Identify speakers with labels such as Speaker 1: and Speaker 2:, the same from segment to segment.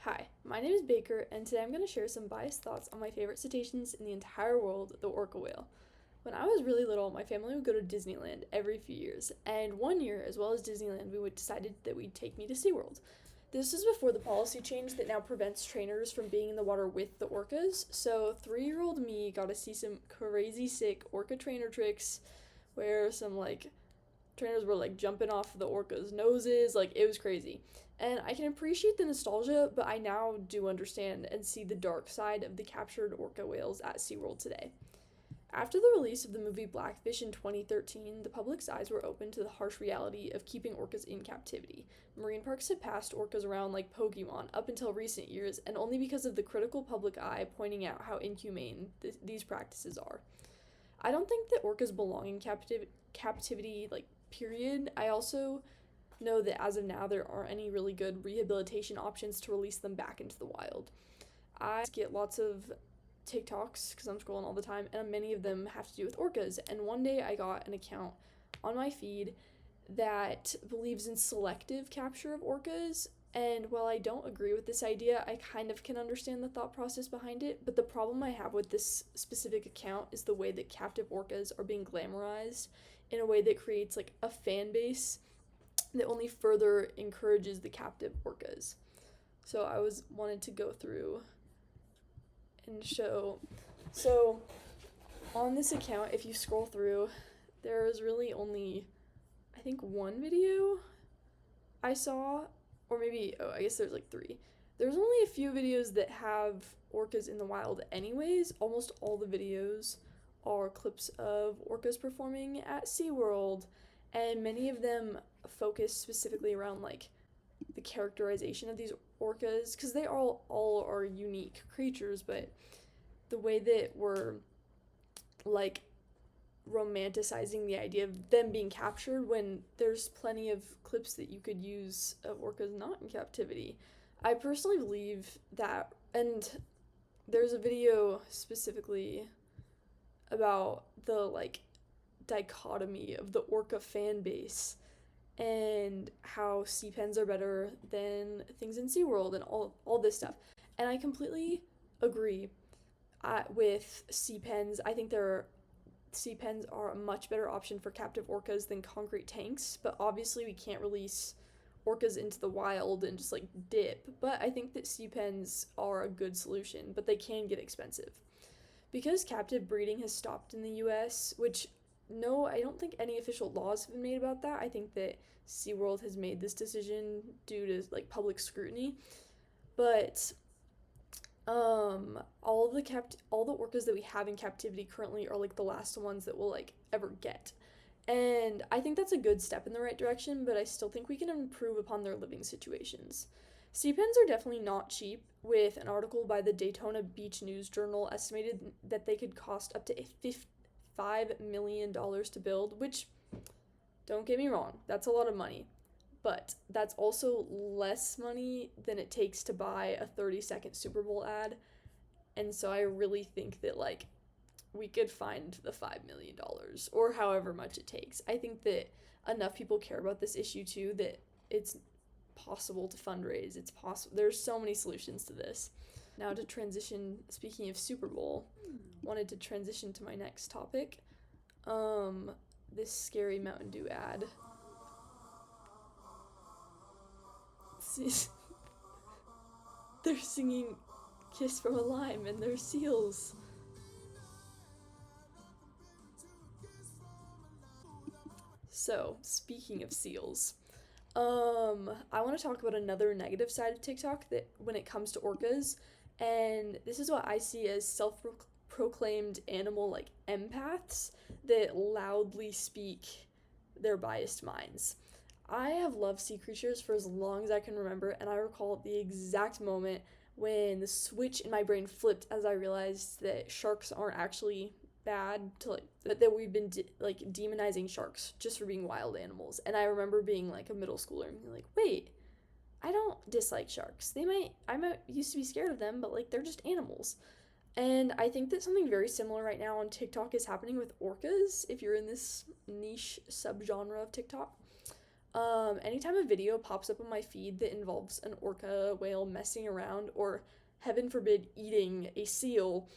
Speaker 1: Hi, my name is Baker, and today I'm going to share some biased thoughts on my favorite cetaceans in the entire world, the orca whale. When I was really little, my family would go to Disneyland every few years, and one year, as well as Disneyland, we would decided that we'd take me to SeaWorld. This is before the policy change that now prevents trainers from being in the water with the orcas, so 3-year-old me got to see some crazy sick orca trainer tricks where some trainers were jumping off the orcas' noses, it was crazy. And I can appreciate the nostalgia, but I now do understand and see the dark side of the captured orca whales at SeaWorld today. After the release of the movie Blackfish in 2013, the public's eyes were opened to the harsh reality of keeping orcas in captivity. Marine parks had passed orcas around like Pokemon up until recent years, and only because of the critical public eye pointing out how inhumane these practices are. I don't think that orcas belong in captivity, period. I also know that as of now, there aren't any really good rehabilitation options to release them back into the wild. I get lots of TikToks because I'm scrolling all the time, and many of them have to do with orcas. And one day I got an account on my feed that believes in selective capture of orcas. And while I don't agree with this idea, I kind of can understand the thought process behind it. But the problem I have with this specific account is the way that captive orcas are being glamorized in a way that creates a fan base that only further encourages the captive orcas. So I wanted to go through and show. So on this account, if you scroll through, there's really only, I think, one video I saw, or maybe, I guess there's 3. There's only a few videos that have orcas in the wild anyways. Almost all the videos are clips of orcas performing at SeaWorld, and many of them focus specifically around the characterization of these orcas, because they all are unique creatures, but the way that we're romanticizing the idea of them being captured when there's plenty of clips that you could use of orcas not in captivity. I personally believe that, and there's a video specifically about the dichotomy of the orca fan base and how sea pens are better than things in SeaWorld and all this stuff. And I completely agree with sea pens. I think sea pens are a much better option for captive orcas than concrete tanks, but obviously we can't release orcas into the wild and just dip. But I think that sea pens are a good solution, but they can get expensive. Because captive breeding has stopped in the US, which no, I don't think any official laws have been made about that. I think that SeaWorld has made this decision due to public scrutiny. But all the orcas that we have in captivity currently are the last ones that we'll ever get. And I think that's a good step in the right direction, but I still think we can improve upon their living situations. Sea pens are definitely not cheap, with an article by the Daytona Beach News Journal estimated that they could cost up to $5 million to build, which, don't get me wrong, that's a lot of money. But that's also less money than it takes to buy a 30-second Super Bowl ad. And so I really think that, we could find the $5 million or however much it takes. I think that enough people care about this issue, too, that it's possible to fundraise. It's possible. There's so many solutions to this. Now to transition, speaking of Super Bowl, wanted to transition to my next topic. This scary Mountain Dew ad. They're singing Kiss from a Lime and they're seals. So, speaking of seals, I want to talk about another negative side of TikTok that when it comes to orcas, and this is what I see as self-proclaimed animal empaths that loudly speak their biased minds. I have loved sea creatures for as long as I can remember, and I recall the exact moment when the switch in my brain flipped as I realized that sharks aren't actually bad, to that we've been demonizing sharks just for being wild animals. And I remember being a middle schooler and being wait, I don't dislike sharks. I might used to be scared of them, but they're just animals. And I think that something very similar right now on TikTok is happening with orcas, if you're in this niche subgenre of TikTok. Anytime a video pops up on my feed that involves an orca whale messing around or, heaven forbid, eating a seal,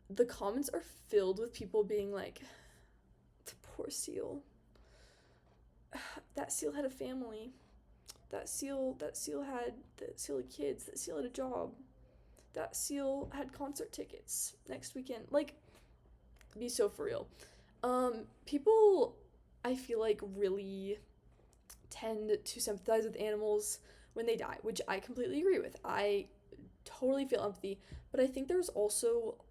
Speaker 1: the comments are filled with people being like, the poor seal. That seal had a family. That seal had kids. That seal had a job. That seal had concert tickets next weekend. Like, be so for real. People, I feel like, really tend to sympathize with animals when they die, which I completely agree with. I totally feel empathy, but I think there's also,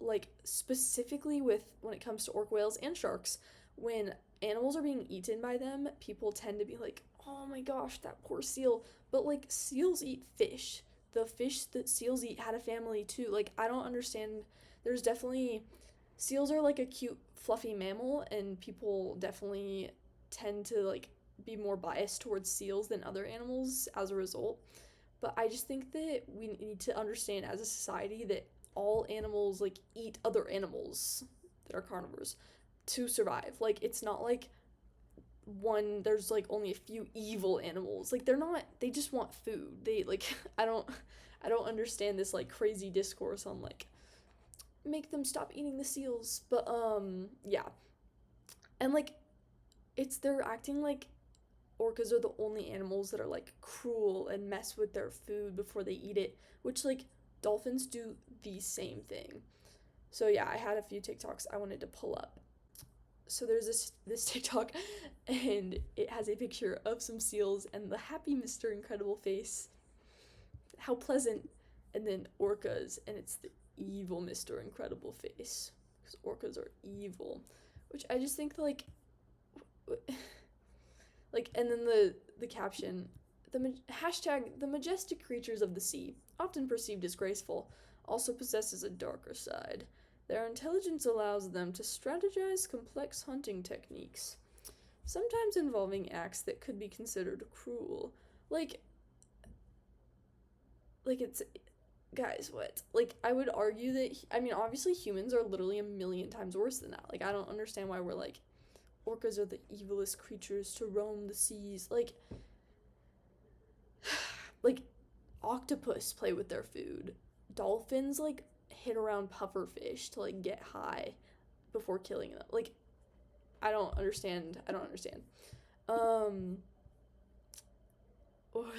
Speaker 1: like, specifically with when it comes to orca whales and sharks, when animals are being eaten by them, people tend to be like, oh my gosh, that poor seal. But, like, seals eat fish. The fish that seals eat had a family too. Like, I don't understand. There's definitely, seals are like a cute fluffy mammal, and people definitely tend to, like, be more biased towards seals than other animals as a result. But I just think that we need to understand as a society that all animals, like, eat other animals that are carnivores to survive. Like, it's not like there's like only a few evil animals. Like, they're not, they just want food. They, like, I don't understand this, like, crazy discourse on, like, make them stop eating the seals. But yeah. And, like, they're acting like orcas are the only animals that are, like, cruel and mess with their food before they eat it, which, like, dolphins do the same thing. So yeah, I had a few TikToks I wanted to pull up. So there's this TikTok, and it has a picture of some seals and the happy Mr. Incredible face. How pleasant. And then orcas, and it's the evil Mr. Incredible face, because orcas are evil, which I just think, like, and then the caption, hashtag the majestic creatures of the sea, often perceived as graceful, also possesses a darker side. Their intelligence allows them to strategize complex hunting techniques, sometimes involving acts that could be considered cruel. Like it's, guys, what? Like, I would argue that, I mean, obviously humans are literally a million times worse than that. Like, I don't understand why we're like, orcas are the evilest creatures to roam the seas. Like, octopus play with their food. Dolphins, like, hit around pufferfish to, like, get high before killing them. Like, I don't understand. Or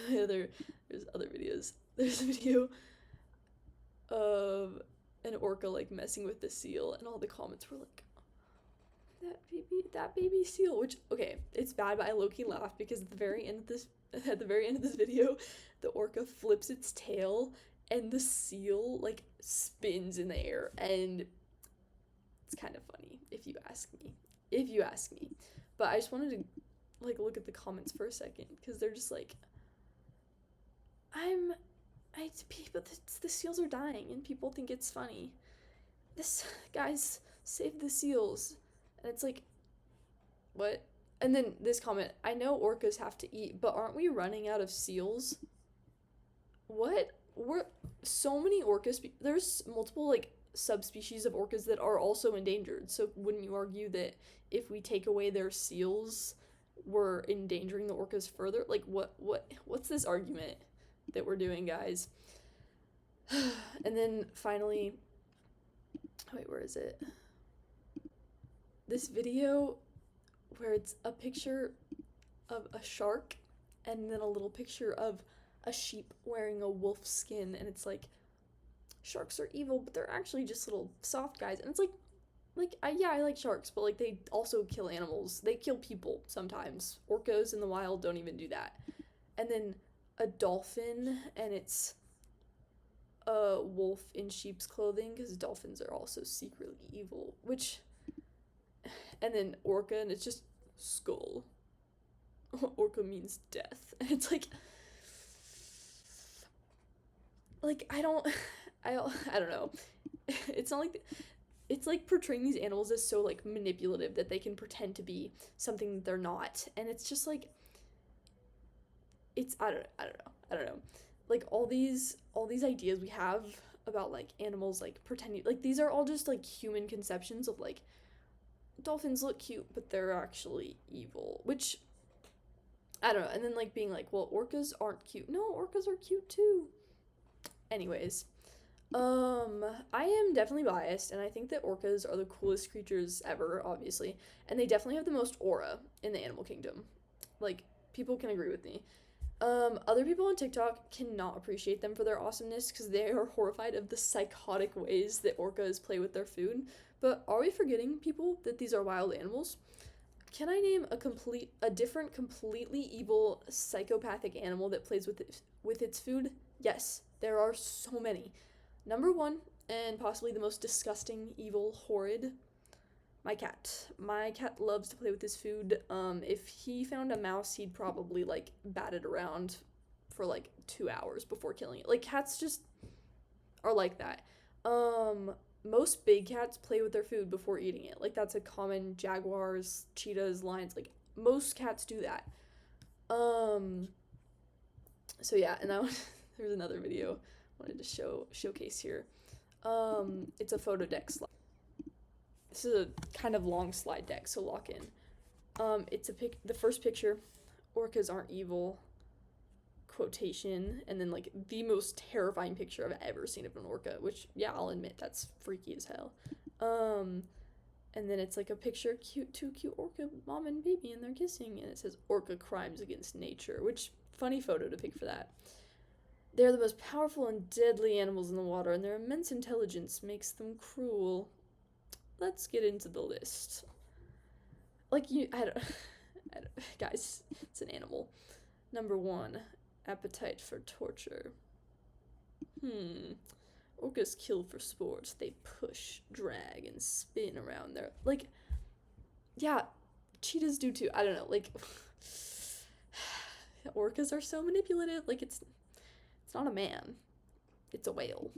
Speaker 1: there's other videos. There's a video of an orca, like, messing with the seal, and all the comments were like, that baby seal, which, okay, it's bad, but I low-key laughed because at the very end of this video, the orca flips its tail and the seal, like, spins in the air, and it's kind of funny if you ask me. But I just wanted to, like, look at the comments for a second, because they're just like, people, the seals are dying and people think it's funny. This, guys, save the seals. And it's like, what? And then this comment, I know orcas have to eat, but aren't we running out of seals? What? We're so many orcas. There's multiple, like, subspecies of orcas that are also endangered. So wouldn't you argue that if we take away their seals, we're endangering the orcas further? Like, what's this argument that we're doing, guys? And then finally, wait, where is it? This video where it's a picture of a shark and then a little picture of a sheep wearing a wolf skin, and it's like, sharks are evil, but they're actually just little soft guys. And it's like, I like sharks, but, like, they also kill animals. They kill people sometimes. Orcas in the wild don't even do that. And then a dolphin, and it's a wolf in sheep's clothing, because dolphins are also secretly evil, which, and then orca, and it's just skull. Orca means death. And it's like I don't know. It's not like, it's like portraying these animals as so, like, manipulative that they can pretend to be something that they're not, and it's just like, it's, I don't know. Like, all these ideas we have about, like, animals, like, pretending, like, these are all just, like, human conceptions of, like, dolphins look cute, but they're actually evil, which I don't know. And then like being like, well, orcas aren't cute. No, orcas are cute too. Anyways, I am definitely biased, and I think that orcas are the coolest creatures ever, obviously, and they definitely have the most aura in the animal kingdom. Like, people can agree with me. Other people on TikTok cannot appreciate them for their awesomeness because they are horrified of the psychotic ways that orcas play with their food. But are we forgetting, people, that these are wild animals? Can I name a different, completely evil, psychopathic animal that plays with its food? Yes, there are so many. Number one, and possibly the most disgusting, evil, horrid, my cat. My cat loves to play with his food. If he found a mouse, he'd probably like bat it around for like 2 hours before killing it. Like cats just are like that. Most big cats play with their food before eating it. Like that's a common jaguars, cheetahs, lions. Like most cats do that. Um, so yeah, and that was, there's another video I wanted to showcase here. It's a photo deck slide. This is a kind of long slide deck, so lock in. It's the first picture, orcas aren't evil, quotation, and then like the most terrifying picture I've ever seen of an orca, which yeah, I'll admit that's freaky as hell. And then it's like a picture, two cute orca mom and baby, and they're kissing, and it says orca crimes against nature, which funny photo to pick for that. They're the most powerful and deadly animals in the water, and their immense intelligence makes them cruel. Let's get into the list. Like I don't guys, it's an animal. Number 1, appetite for torture. Orcas kill for sport. They push, drag, and spin around their yeah, cheetahs do too. I don't know, like orcas are so manipulative. Like it's not a man. It's a whale.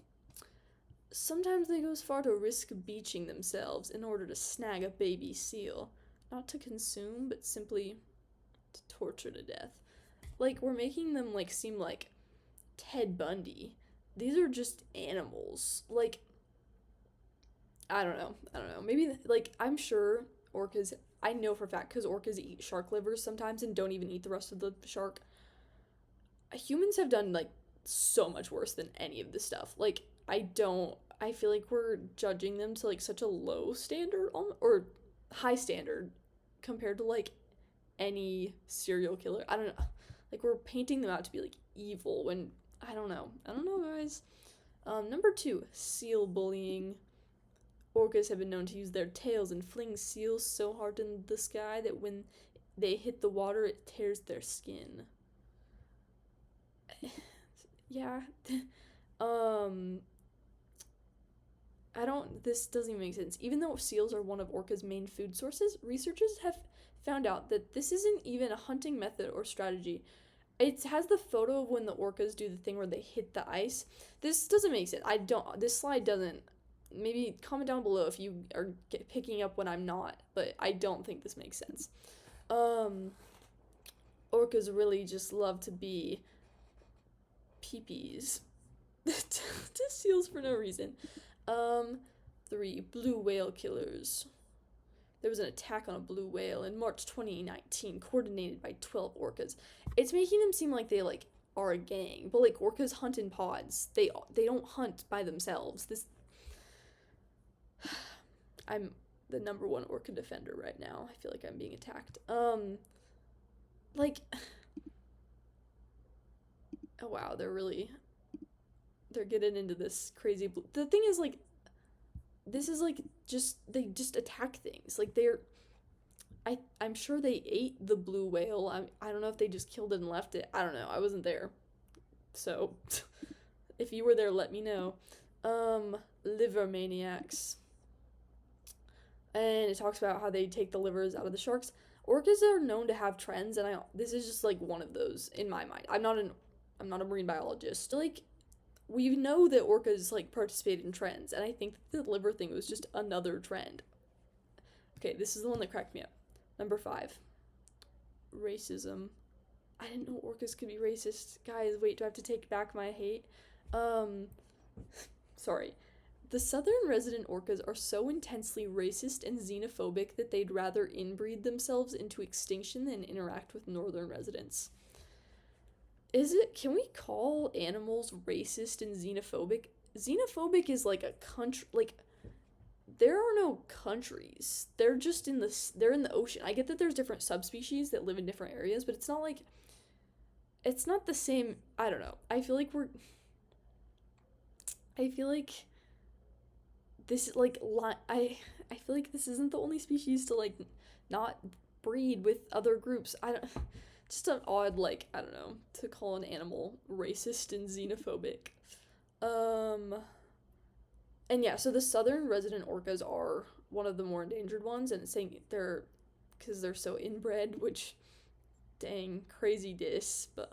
Speaker 1: Sometimes they go as far to risk beaching themselves in order to snag a baby seal. Not to consume, but simply to torture to death. Like, we're making them, like, seem like Ted Bundy. These are just animals. Like, I don't know. Maybe, like, I'm sure orcas, I know for a fact, because orcas eat shark livers sometimes and don't even eat the rest of the shark. Humans have done, like, so much worse than any of this stuff. Like, I feel like we're judging them to like such a low standard or high standard compared to like any serial killer. I don't know. Like we're painting them out to be like evil when I don't know, guys. Number 2, seal bullying. Orcas have been known to use their tails and fling seals so hard in the sky that when they hit the water, it tears their skin. Yeah. This doesn't even make sense. Even though seals are one of orcas' main food sources, researchers have found out that this isn't even a hunting method or strategy. It has the photo of when the orcas do the thing where they hit the ice. This doesn't make sense. This slide doesn't. Maybe comment down below if you are picking up when I'm not, but I don't think this makes sense. Orcas really just love to be peepees to seals for no reason. 3, blue whale killers. There was an attack on a blue whale in March 2019, coordinated by 12 orcas. It's making them seem like they like are a gang, but like orcas hunt in pods. They don't hunt by themselves. I'm the number 1 orca defender right now. I feel like I'm being attacked. Like, oh wow, they're getting into this crazy the thing is like this is like they just attack things. Like I'm sure they ate the blue whale. I don't know if they just killed it and left it. I don't know. I wasn't there. So if you were there, let me know. Liver maniacs. And it talks about how they take the livers out of the sharks. Orcas are known to have trends, and this is just like one of those in my mind. I'm not a marine biologist. Like, we know that orcas like participate in trends, and I think the liver thing was just another trend. Okay, this is the one that cracked me up. Number 5, racism. I didn't know orcas could be racist. Guys, wait, do I have to take back my hate? Sorry. The southern resident orcas are so intensely racist and xenophobic that they'd rather inbreed themselves into extinction than interact with northern residents. Can we call animals racist and xenophobic? Xenophobic is like a country, like, there are no countries. They're just they're in the ocean. I get that there's different subspecies that live in different areas, but it's not the same. I don't know. I feel like this is like I feel like this isn't the only species to like not breed with other groups. I don't just an odd, like, I don't know, to call an animal racist and xenophobic. And yeah, so the southern resident orcas are one of the more endangered ones, and it's saying because they're so inbred, which, dang, crazy diss, but,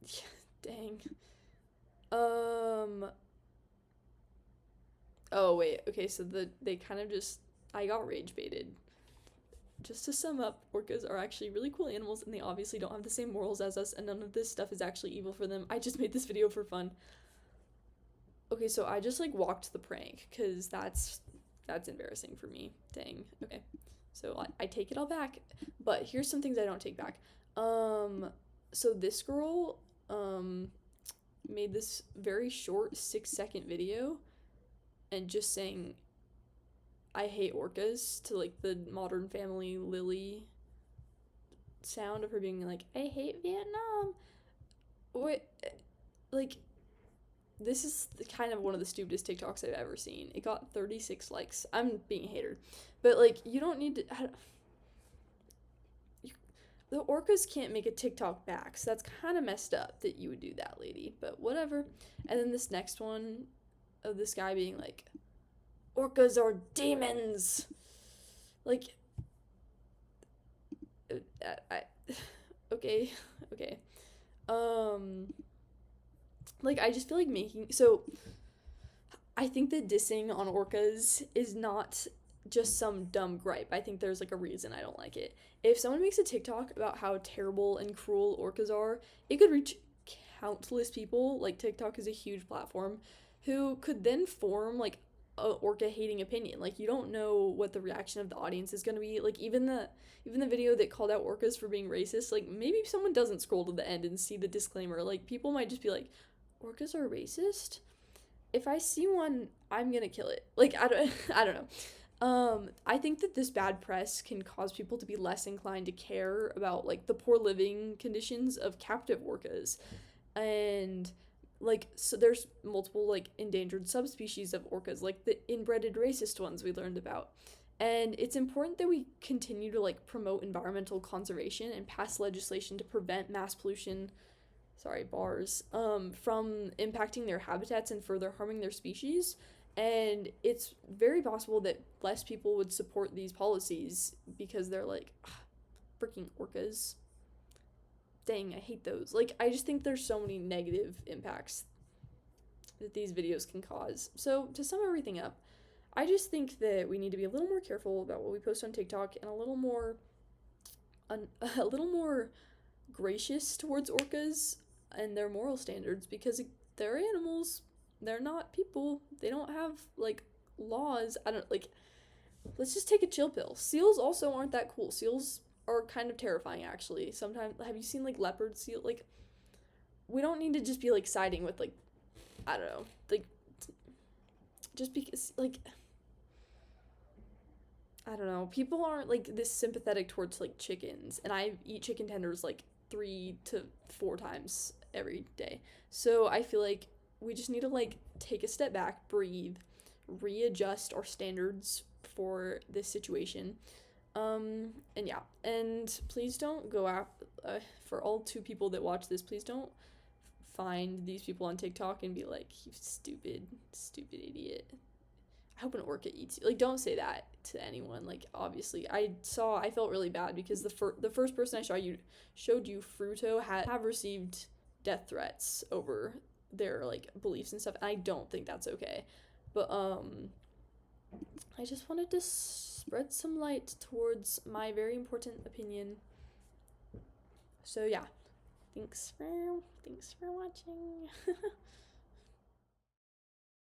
Speaker 1: yeah, dang. Oh, wait, okay, so they kind of I got rage baited. Just to sum up, orcas are actually really cool animals, and they obviously don't have the same morals as us, and none of this stuff is actually evil for them. I just made this video for fun. Okay, so I just, like, walked the prank, because that's embarrassing for me. Dang. Okay. So I take it all back. But here's some things I don't take back. So this girl, made this very short 6-second video, and just saying, I hate orcas, to, like, the Modern Family Lily sound of her being like, I hate Vietnam. Wait, like, this is kind of one of the stupidest TikToks I've ever seen. It got 36 likes. I'm being a hater. But, like, you don't need to... the orcas can't make a TikTok back, so that's kind of messed up that you would do that, lady. But whatever. And then this next one of this guy being like, orcas are demons. Like, okay. Like, I just feel like I think that dissing on orcas is not just some dumb gripe. I think there's, like, a reason I don't like it. If someone makes a TikTok about how terrible and cruel orcas are, it could reach countless people. Like, TikTok is a huge platform, who could then form, like, a orca hating opinion. Like, you don't know what the reaction of the audience is going to be. Like, even the video that called out orcas for being racist, like, maybe someone doesn't scroll to the end and see the disclaimer. Like, people might just be like, orcas are racist? If I see one, I'm gonna kill it. Like, I don't know. I think that this bad press can cause people to be less inclined to care about, like, the poor living conditions of captive orcas. And, like, so there's multiple, like, endangered subspecies of orcas, like the inbreded racist ones we learned about. And it's important that we continue to, like, promote environmental conservation and pass legislation to prevent mass pollution, from impacting their habitats and further harming their species. And it's very possible that less people would support these policies because they're like, freaking orcas. Dang, I hate those. Like, I just think there's so many negative impacts that these videos can cause. So, to sum everything up, I just think that we need to be a little more careful about what we post on TikTok, and a little more gracious towards orcas and their moral standards, because they're animals. They're not people. They don't have, like, laws. Let's just take a chill pill. Seals also aren't that cool. Seals are kind of terrifying, actually. Sometimes, have you seen, like, leopard seal? Like, we don't need to just be, like, siding with, like, I don't know, like, just because, like, I don't know, people aren't, like, this sympathetic towards, like, chickens, and I eat chicken tenders, like, 3 to 4 times every day. So I feel like we just need to, like, take a step back, breathe, readjust our standards for this situation. And yeah, and please don't go out, for all 2 people that watch this, please don't find these people on TikTok and be like, you stupid idiot. I hope an orca eats you. Like, don't say that to anyone. Like, obviously, I felt really bad because the first person I showed you, Fruto, have received death threats over their, like, beliefs and stuff, and I don't think that's okay. But, I just wanted to spread some light towards my very important opinion. So, yeah. Thanks for watching.